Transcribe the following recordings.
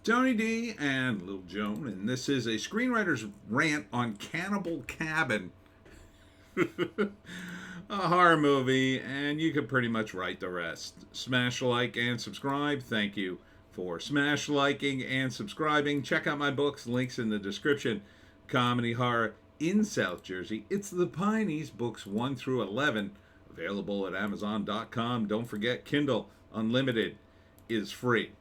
Tony D and Little Joan, and this is a screenwriter's rant on Cannibal Cabin, a horror movie, and you could pretty much write the rest. Smash like and subscribe. Thank you for smash liking and subscribing. Check out my books, links in the description. Comedy horror in South Jersey. It's the Pineys, books 1 through 11, available at Amazon.com. Don't forget, Kindle Unlimited is free.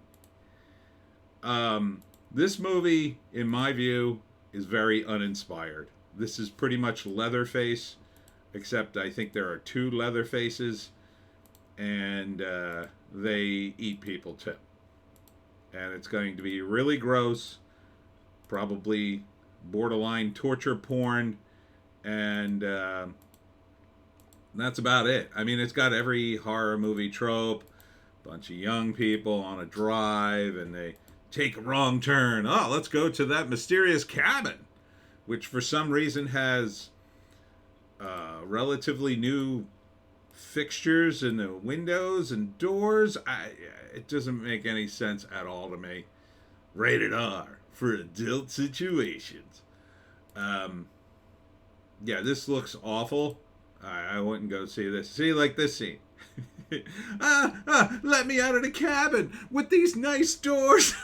This movie, in my view, is very uninspired. This is pretty much Leatherface, except I think there are two Leatherfaces, and they eat people too. And it's going to be really gross, probably borderline torture porn, and that's about it. I mean, it's got every horror movie trope. Bunch of young people on a drive, and they take a wrong turn. Oh, let's go to that mysterious cabin, which for some reason has relatively new fixtures in the windows and doors. It doesn't make any sense at all to me. Rated R for adult situations. Yeah, this looks awful. I wouldn't go see this. See, like this scene. Let me out of the cabin with these nice doors.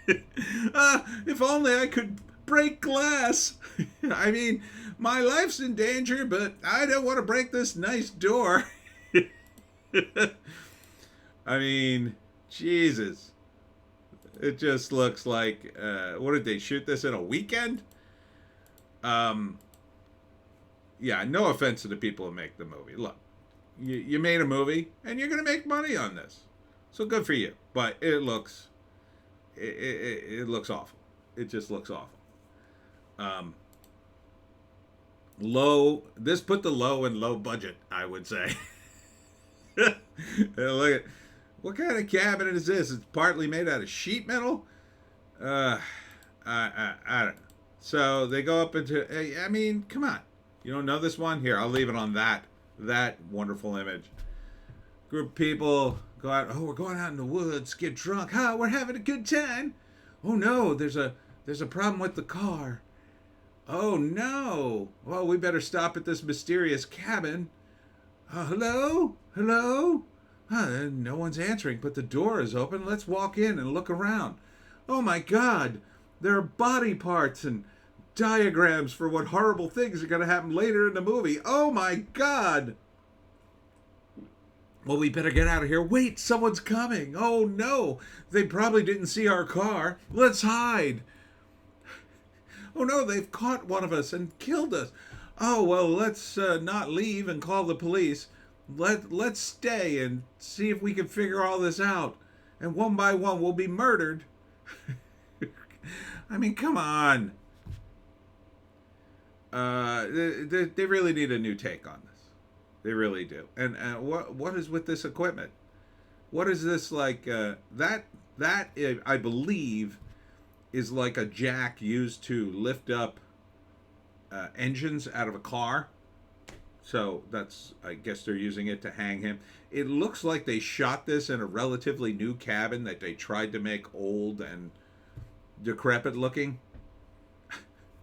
If only I could break glass. I mean, my life's in danger, but I don't want to break this nice door. I mean, Jesus. It just looks like, what did they shoot this in a weekend? Yeah, no offense to the people who make the movie. Look, you made a movie, and you're going to make money on this. So good for you. But it looks... It looks awful. It just looks awful. This put the low in low budget, I would say. Look at, what kind of cabinet is this? It's partly made out of sheet metal. I don't know. So they go up into. I mean, come on. You don't know this one? Here, I'll leave it on that wonderful image. Group of people go out. Oh, we're going out in the woods, get drunk. We're having a good time. Oh no, there's a problem with the car. Oh no. Well, we better stop at this mysterious cabin. Hello? No one's answering, but the door is open. Let's walk in and look around. Oh my God, there are body parts and diagrams for what horrible things are going to happen later in the movie. Oh my God. Well, we better get out of here. Wait, someone's coming. Oh, no. They probably didn't see our car. Let's hide. Oh, no, they've caught one of us and killed us. Oh, well, let's not leave and call the police. Let's stay and see if we can figure all this out. And one by one, we'll be murdered. I mean, come on. They really need a new take on this. They really do. And what is with this equipment? What is this like? That I believe is like a jack used to lift up engines out of a car. So that's, I guess they're using it to hang him. It looks like they shot this in a relatively new cabin that they tried to make old and decrepit looking,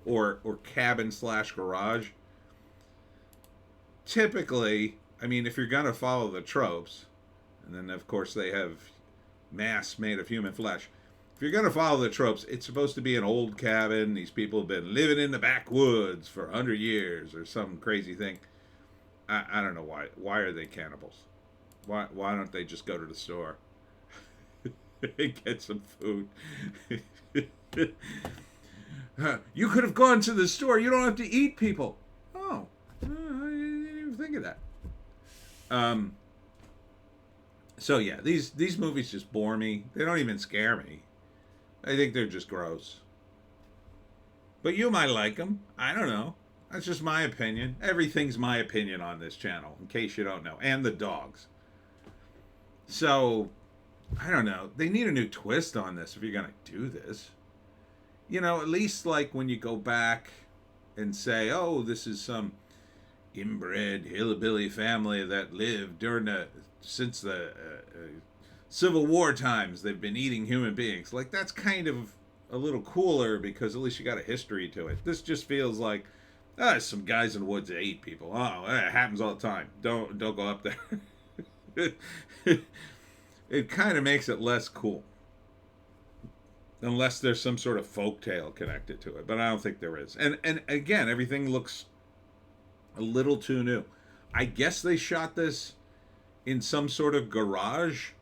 or cabin / garage. Typically, I mean, if you're going to follow the tropes, and then of course they have masks made of human flesh. If you're going to follow the tropes, it's supposed to be an old cabin. These people have been living in the backwoods for 100 years or some crazy thing. I don't know why. Why are they cannibals? Why don't they just go to the store and get some food? You could have gone to the store. You don't have to eat people. Oh, I didn't even think of that. So yeah, these movies just bore me. They don't even scare me. I think they're just gross. But you might like them. I don't know. That's just my opinion. Everything's my opinion on this channel, in case you don't know. And the dogs. So, I don't know. They need a new twist on this if you're going to do this. You know, at least like when you go back and say, oh, this is some inbred hillbilly family that lived since the Civil War times they've been eating human beings. Like, that's kind of a little cooler because at least you got a history to it. This just feels like, some guys in the woods that ate people. Oh, it happens all the time. Don't go up there. It kind of makes it less cool. Unless there's some sort of folktale connected to it, but I don't think there is. And again, everything looks a little too new. I guess they shot this in some sort of garage.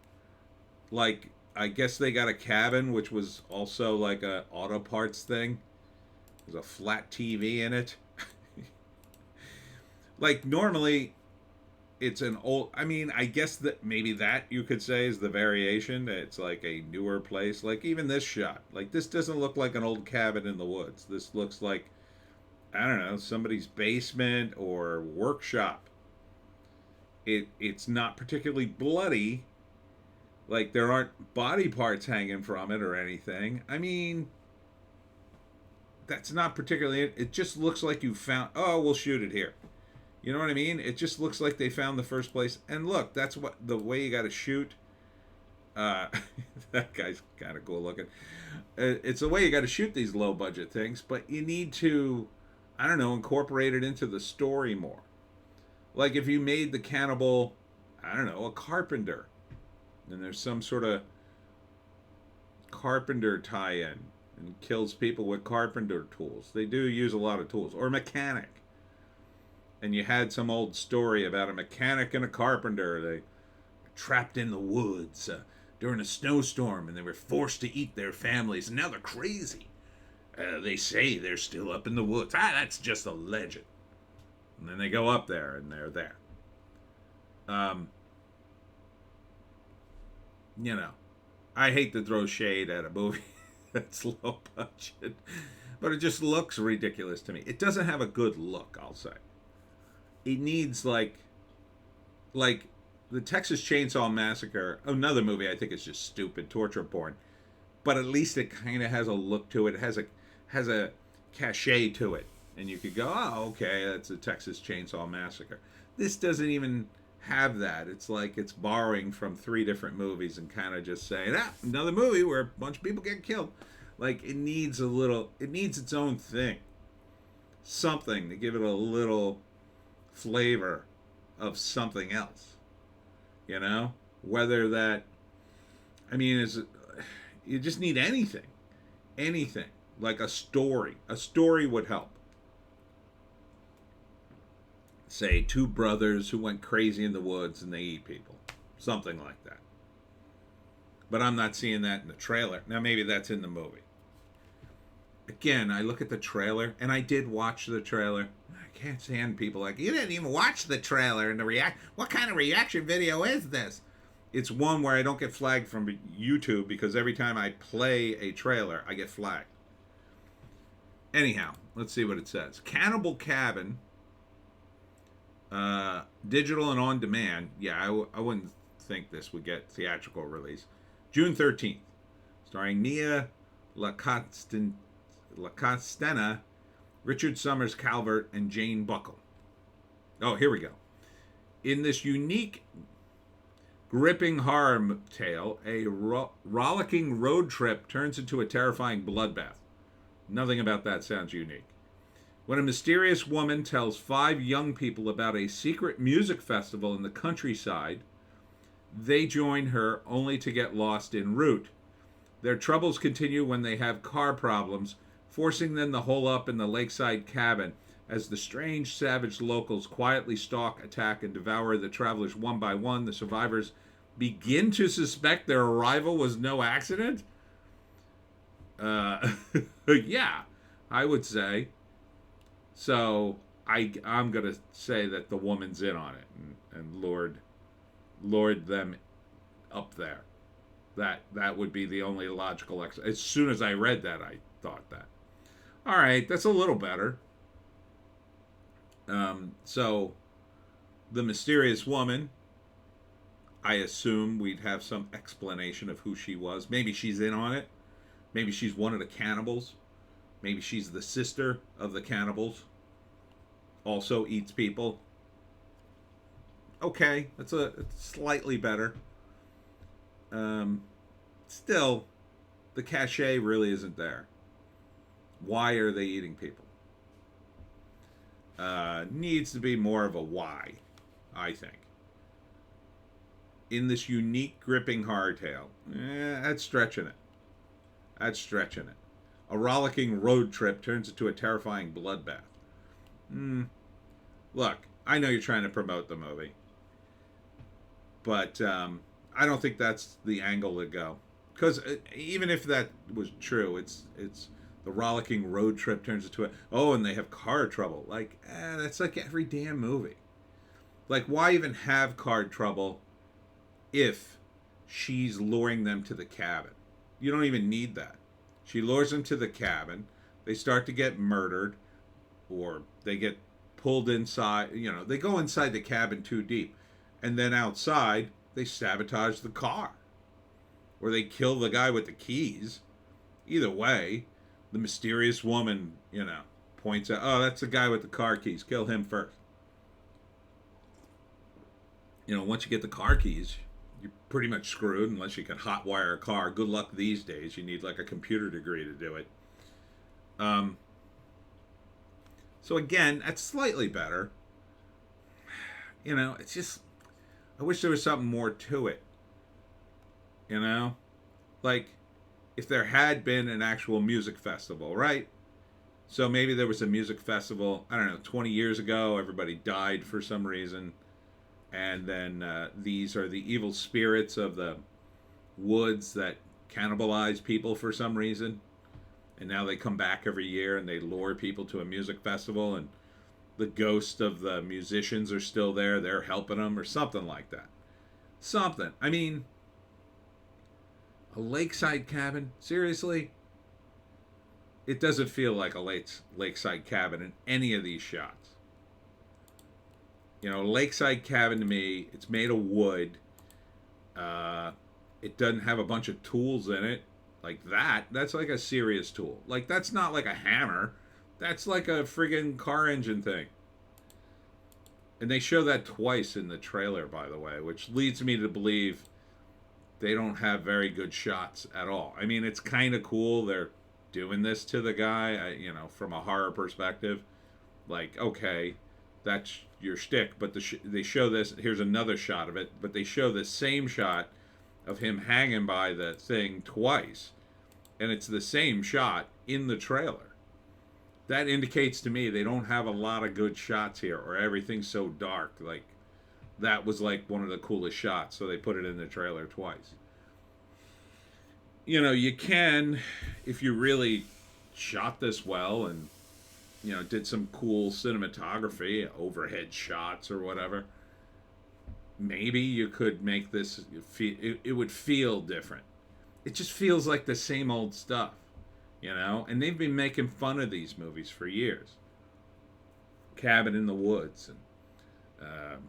Like, I guess they got a cabin, which was also like a auto parts thing. There's a flat TV in it. Like, normally it's an old, I mean, I guess that maybe that you could say is the variation. It's like a newer place. Like, even this shot, like, this doesn't look like an old cabin in the woods. This looks like, I don't know, somebody's basement or workshop. It's not particularly bloody. Like, there aren't body parts hanging from it or anything. I mean, that's not particularly it. It just looks like you found, oh, we'll shoot it here. You know what I mean? It just looks like they found the first place. And look, that's what the way you got to shoot. That guy's kind of cool looking. It's the way you got to shoot these low budget things, but you need to, I don't know, incorporate it into the story more. Like if you made the cannibal, I don't know, a carpenter, and there's some sort of carpenter tie-in and kills people with carpenter tools. They do use a lot of tools. Or mechanic. And you had some old story about a mechanic and a carpenter. They were trapped in the woods during a snowstorm, and they were forced to eat their families, and now they're crazy. They say they're still up in the woods. That's just a legend. And then they go up there, and they're there. You know, I hate to throw shade at a movie that's low budget, but it just looks ridiculous to me. It doesn't have a good look, I'll say. It needs like the Texas Chainsaw Massacre, another movie I think is just stupid torture porn, but at least it kind of has a look to it. It has a cachet to it, and you could go, oh, okay, that's a Texas Chainsaw Massacre. This doesn't even have that. It's like it's borrowing from 3 different movies and kind of just saying, another movie where a bunch of people get killed. Like, it needs its own thing, something to give it a little flavor of something else, you know, whether that, I mean, you just need anything like a story would help. Say 2 brothers who went crazy in the woods and they eat people, something like that. But I'm not seeing that in the trailer. Now maybe that's in the movie. Again, I look at the trailer, and I did watch the trailer. I can't stand people like, you didn't even watch the trailer and what kind of reaction video is this? It's one where I don't get flagged from YouTube because every time I play a trailer, I get flagged. Anyhow, let's see what it says. Cannibal Cabin, digital and on demand. Yeah, I wouldn't think this would get theatrical release. June 13th, starring Nia LaCostena, Richard Summers Calvert, and Jane Buckle. Oh, here we go. In this unique, gripping horror tale, a rollicking road trip turns into a terrifying bloodbath. Nothing about that sounds unique. When a mysterious woman tells 5 young people about a secret music festival in the countryside, they join her only to get lost en route. Their troubles continue when they have car problems, forcing them to hole up in the lakeside cabin as the strange, savage locals quietly stalk, attack, and devour the travelers one by one. The survivors begin to suspect their arrival was no accident. Yeah, I would say. So I'm gonna say that the woman's in on it and lured them up there. That would be the only logical as soon as I read that, I thought that. All right, that's a little better. So the mysterious woman, I assume we'd have some explanation of who she was. Maybe she's in on it. Maybe she's one of the cannibals. Maybe she's the sister of the cannibals. Also eats people. Okay, it's slightly better. Still, the cachet really isn't there. Why are they eating people? Needs to be more of a why, I think. In this unique, gripping horror tale, that's stretching it. That's stretching it. A rollicking road trip turns into a terrifying bloodbath. Look, I know you're trying to promote the movie, but I don't think that's the angle to go. Because even if that was true, it's the rollicking road trip turns into and they have car trouble. Like, that's like every damn movie. Like, why even have car trouble if she's luring them to the cabin? You don't even need that. She lures them to the cabin. They start to get murdered, or they get pulled inside. They go inside the cabin too deep. And then outside, they sabotage the car. Or they kill the guy with the keys. Either way, the mysterious woman, points out, that's the guy with the car keys. Kill him first. Once you get the car keys, you're pretty much screwed unless you can hotwire a car. Good luck these days. You need like a computer degree to do it. So again, that's slightly better. It's just, I wish there was something more to it. Like, if there had been an actual music festival, right? So maybe there was a music festival, I don't know, 20 years ago, everybody died for some reason. And then these are the evil spirits of the woods that cannibalize people for some reason. And now they come back every year and they lure people to a music festival, and the ghosts of the musicians are still there. They're helping them or something like that. Something. I mean, a lakeside cabin? Seriously? It doesn't feel like a lakeside cabin in any of these shots. Lakeside cabin to me, it's made of wood. It doesn't have a bunch of tools in it. Like that. That's like a serious tool. Like, that's not like a hammer. That's like a friggin' car engine thing. And they show that twice in the trailer, by the way, which leads me to believe they don't have very good shots at all. I mean, it's kind of cool they're doing this to the guy, from a horror perspective. Like, okay, that's your shtick, but they show this. Here's another shot of it, but they show the same shot of him hanging by the thing twice, and it's the same shot in the trailer. That indicates to me they don't have a lot of good shots here, or everything's so dark. Like, that was like one of the coolest shots, so they put it in the trailer twice. You can, if you really shot this well and did some cool cinematography, overhead shots or whatever, maybe you could make this it would feel different. It just feels like the same old stuff, and they've been making fun of these movies for years. Cabin in the Woods, and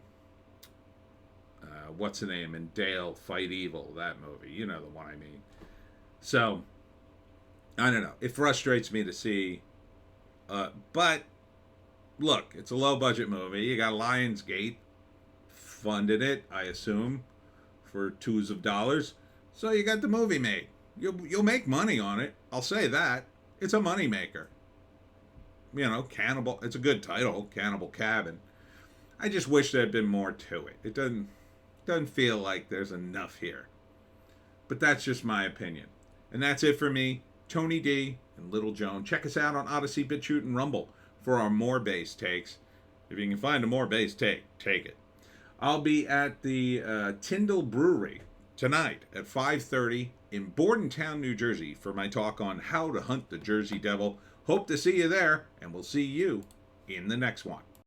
what's the name, and Dale Fight Evil, that movie, the one I mean. So I don't know, it frustrates me to see. But look, it's a low budget movie. You got Lionsgate funded it, I assume, for twos of dollars. So you got the movie made. You'll make money on it. I'll say that. It's a money maker. Cannibal. It's a good title, Cannibal Cabin. I just wish there had been more to it. It doesn't feel like there's enough here. But that's just my opinion. And that's it for me, Tony D and Little Joan. Check us out on Odysee, Bitchute, and Rumble for our more bass takes. If you can find a more bass take it. I'll be at the Tyndall Brewery tonight at 5:30 in Bordentown, New Jersey for my talk on how to hunt the Jersey Devil. Hope to see you there, and we'll see you in the next one.